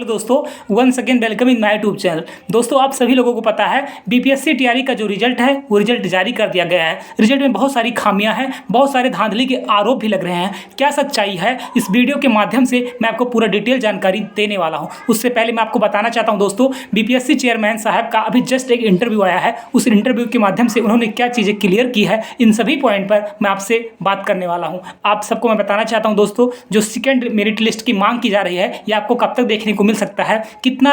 Hello दोस्तों, once again welcome in my YouTube channel. दोस्तों, आप सभी लोगों को पता है बीपीएससी टीआरई का जो रिजल्ट है वो रिजल्ट जारी कर दिया गया है। रिजल्ट में बहुत सारी खामियां हैं, बहुत सारे धांधली के आरोप भी लग रहे हैं। क्या सच्चाई है, इस वीडियो के माध्यम से मैं आपको पूरा डिटेल जानकारी देने वाला हूँ। उससे पहले मैं आपको बताना चाहता हूँ दोस्तों, बीपीएससी चेयरमैन साहब का अभी जस्ट एक इंटरव्यू आया है। उस इंटरव्यू के माध्यम से उन्होंने क्या चीज़ें क्लियर की है, इन सभी पॉइंट पर मैं आपसे बात करने वाला हूँ। आप सबको मैं बताना चाहता हूँ दोस्तों, जो सेकेंड मेरिट लिस्ट की मांग की जा रही है, ये आपको कब तक देखने को मिल सकता है, कितना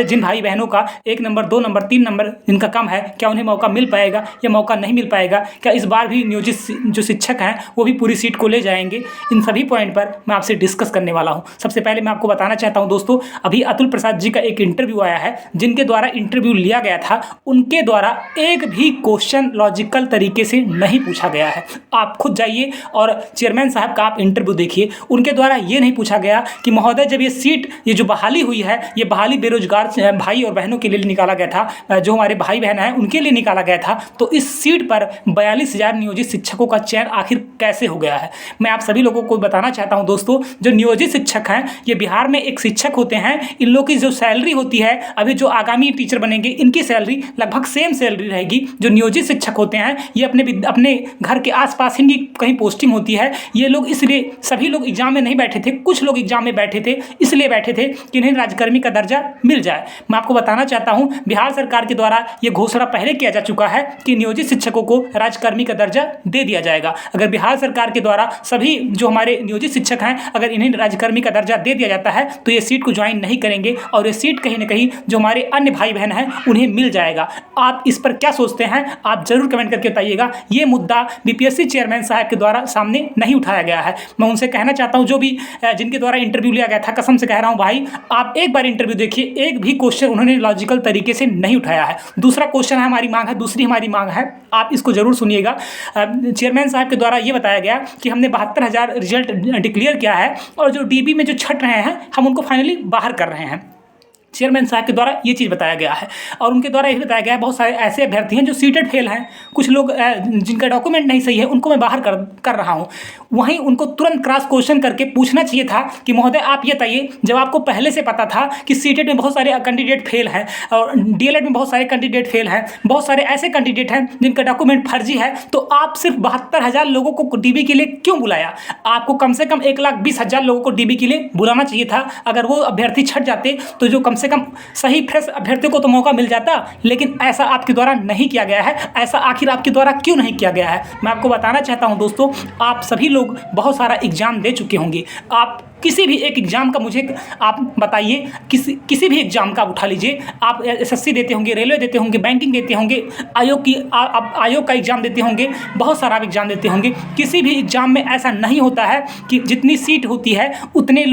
जिन भाई बहनों का 1 नंबर 2 नंबर 3 नंबर जिनका कम है, क्या उन्हें मौका मिल पाएगा या मौका नहीं मिल पाएगा, क्या इस बार भी नियोजित जो शिक्षक हैं वो भी पूरी सीट को ले जाएंगे, इन सभी पॉइंट पर मैं आपसे डिस्कस करने वाला हूं। सबसे पहले मैं आपको बताना चाहता हूं दोस्तों, अभी अतुल प्रसाद जी का एक इंटरव्यू आया है, जिनके द्वारा इंटरव्यू लिया गया था, उनके द्वारा एक भी क्वेश्चन लॉजिकल तरीके से नहीं पूछा गया है। आप खुद जाइए और चेयरमैन साहब का आप इंटरव्यू देखिए। उनके द्वारा ये नहीं पूछा गया कि महोदय, जब ये सीट, ये जो बहाली हुई है, ये बहाली बेरोजगार भाई और बहनों के लिए निकाला गया था, जो हमारे भाई बहन हैं उनके लिए निकाला गया था, तो इस सीट पर 42,000 नियोजित शिक्षकों का चयन आखिर कैसे हो गया है। मैं आप सभी लोगों को बताना चाहता हूं दोस्तों, जो नियोजित शिक्षक हैं, ये बिहार में एक शिक्षक होते हैं, इन लोगों की जो सैलरी होती है, अभी जो आगामी टीचर बनेंगे इनकी सैलरी लगभग सेम सैलरी रहेगी। जो नियोजित शिक्षक होते हैं, ये अपने घर के आसपास इनकी कहीं पोस्टिंग होती है। ये लोग इसलिए, सभी लोग एग्जाम में नहीं बैठे थे, कुछ लोग एग्जाम में बैठे थे, इसलिए बैठे थे कि इन्हें राज्यकर्मी का दर्जा मिल जाए। मैं आपको बताना चाहता हूं, बिहार सरकार के द्वारा यह घोषणा पहले किया जा चुका है कि नियोजित शिक्षकों को राज्यकर्मी का दर्जा दे दिया जाएगा। अगर बिहार सरकार के द्वारा सभी जो हमारे नियोजित शिक्षक हैं, अगर इन्हें राज्यकर्मी का दर्जा दे दिया जाता है तो ये सीट को ज्वाइन नहीं करेंगे और ये सीट कहीं ना कहीं जो हमारे अन्य भाई बहन हैं उन्हें मिल जाएगा। आप इस पर क्या सोचते हैं, आप जरूर कमेंट करके बताइएगा। ये मुद्दा बीपीएससी चेयरमैन साहब के द्वारा सामने नहीं उठाया गया है। मैं उनसे कहना चाहता हूं, जो भी जिनके द्वारा इंटरव्यू लिया गया था, कसम से कह रहा हूं भाई, आप एक बार इंटरव्यू देखिए, एक भी क्वेश्चन उन्होंने लॉजिकल तरीके से नहीं उठाया है। दूसरा क्वेश्चन है, हमारी मांग है, दूसरी हमारी मांग है, आप इसको जरूर सुनिएगा। चेयरमैन साहब के द्वारा ये बताया गया कि हमने 72,000 रिजल्ट डिक्लेयर किया है और जो डीबी में जो छट रहे हैं, हम उनको फाइनली बाहर कर रहे हैं। चेयरमैन साहब के द्वारा ये चीज़ बताया गया है और उनके द्वारा ये बताया गया है, बहुत सारे ऐसे अभ्यर्थी हैं जो सीटेड फेल हैं, कुछ लोग जिनका डॉक्यूमेंट नहीं सही है, उनको मैं बाहर कर रहा हूँ। वहीं उनको तुरंत क्रॉस क्वेश्चन करके पूछना चाहिए था कि महोदय आप ये बताइए, जब आपको पहले से पता था कि सीटेड में बहुत सारे कैंडिडेट फेल हैं और डीएलएड में बहुत सारे कैंडिडेट फेल हैं, बहुत सारे ऐसे कैंडिडेट हैं जिनका डॉक्यूमेंट फर्जी है, तो आप सिर्फ 72,000 लोगों को डीबी के लिए क्यों बुलाया? आपको कम से कम 1,20,000 लोगों को डीबी के लिए बुलाना चाहिए था। अगर वो अभ्यर्थी छट जाते तो जो कम से कम सही फ्रेश अभ्यर्थियों को तो मौका मिल जाता, लेकिन ऐसा आपके द्वारा नहीं किया गया है। ऐसा आखिर आपके द्वारा क्यों नहीं किया गया है? मैं आपको बताना चाहता हूं दोस्तों, आप सभी लोग बहुत सारा एग्जाम दे चुके होंगे। आप किसी भी एक एग्जाम का मुझे आप बताइए, किसी भी एग्जाम का उठा लीजिए। आप एसएससी देते होंगे, रेलवे देते होंगे, बैंकिंग देते होंगे, आयोग का एग्जाम देते होंगे, बहुत सारा एग्जाम देते होंगे। किसी भी एग्जाम में ऐसा नहीं होता है कि जितनी सीट होती है उतने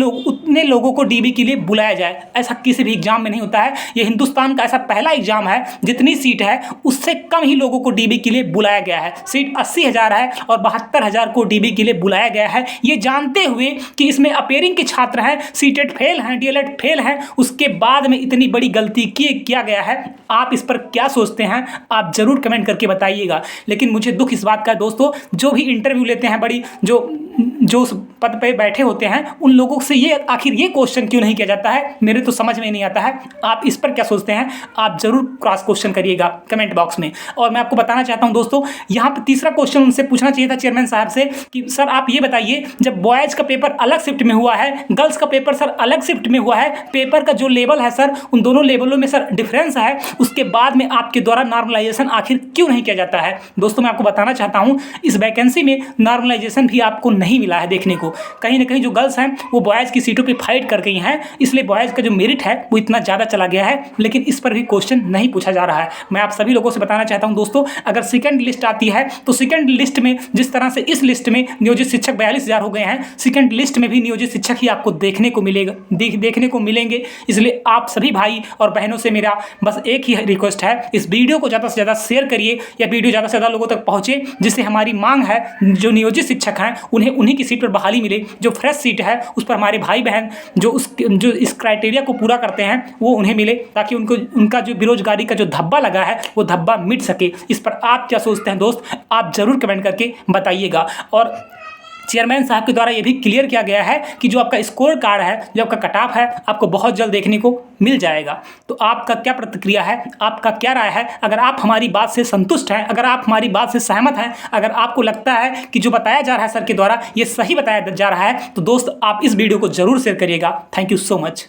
लोगों को डीबी के लिए बुलाया जाए। ऐसा किसी भी एग्जाम में नहीं होता है। ये हिंदुस्तान का ऐसा पहला एग्जाम है जितनी सीट है उससे कम ही लोगों को डीबी के लिए बुलाया गया है। सीट 80,000 है और 72,000 को डीबी के लिए बुलाया गया है, ये जानते हुए कि इसमें के छात्र हैं, सीटेड फेल हैं, डीएलएड फेल हैं, उसके बाद में इतनी बड़ी गलती किया गया है। आप इस पर क्या सोचते हैं, आप जरूर कमेंट करके बताइएगा। लेकिन मुझे दुख इस बात का दोस्तों, जो भी इंटरव्यू लेते हैं, बड़ी जो पद पे बैठे होते हैं, उन लोगों से ये आखिर ये क्वेश्चन क्यों नहीं किया जाता है, मेरे तो समझ में नहीं आता है। आप इस पर क्या सोचते हैं, आप जरूर क्रॉस क्वेश्चन करिएगा कमेंट बॉक्स में। और मैं आपको बताना चाहता हूं दोस्तों, यहाँ पे तीसरा क्वेश्चन उनसे पूछना चाहिए था चेयरमैन साहब से कि सर आप ये बताइए, जब बॉयज़ का पेपर अलग शिफ्ट में हुआ है, गर्ल्स का पेपर सर अलग शिफ्ट में हुआ है, पेपर का जो लेवल है सर, उन दोनों लेवलों में सर डिफरेंस है, उसके बाद में आपके द्वारा नॉर्मलाइजेशन आखिर क्यों नहीं किया जाता है? दोस्तों, मैं आपको बताना चाहता हूं, इस वैकेंसी में नॉर्मलाइजेशन भी आपको नहीं मिला है देखने को। कहीं ना कहीं जो गर्ल्स हैं वो बॉयज़ की सीटों पे फाइट कर गई हैं, इसलिए बॉयज़ का जो मेरिट है वो इतना ज़्यादा चला गया है, लेकिन इस पर भी क्वेश्चन नहीं पूछा जा रहा है। मैं आप सभी लोगों से बताना चाहता हूं दोस्तों, अगर सेकंड लिस्ट आती है तो सेकंड लिस्ट में जिस तरह से इस लिस्ट में नियोजित शिक्षक 42,000 हो गए हैं, सेकंड लिस्ट में भी नियोजित शिक्षक ही आपको देखने को मिलेंगे। इसलिए आप सभी भाई और बहनों से मेरा बस एक ही रिक्वेस्ट है, इस वीडियो को ज़्यादा से ज़्यादा शेयर करिए, या वीडियो ज़्यादा से ज़्यादा लोगों तक पहुँचे, जिससे हमारी मांग है जो नियोजित शिक्षक हैं उन्हीं की सीट पर बहाली मिले। जो फ्रेश सीट है उस पर हमारे भाई बहन जो इस क्राइटेरिया को पूरा करते हैं वो उन्हें मिले, ताकि उनका जो बेरोजगारी का जो धब्बा लगा है वो धब्बा मिट सके। इस पर आप क्या सोचते हैं दोस्त, आप जरूर कमेंट करके बताइएगा। और चेयरमैन साहब के द्वारा ये भी क्लियर किया गया है कि जो आपका स्कोर कार्ड है, जो आपका कट ऑफ है, आपको बहुत जल्द देखने को मिल जाएगा। तो आपका क्या प्रतिक्रिया है, आपका क्या राय है? अगर आप हमारी बात से संतुष्ट हैं, अगर आप हमारी बात से सहमत हैं, अगर आपको लगता है कि जो बताया जा रहा है सर के द्वारा ये सही बताया जा रहा है, तो दोस्त आप इस वीडियो को जरूर शेयर करिएगा। Thank you so much.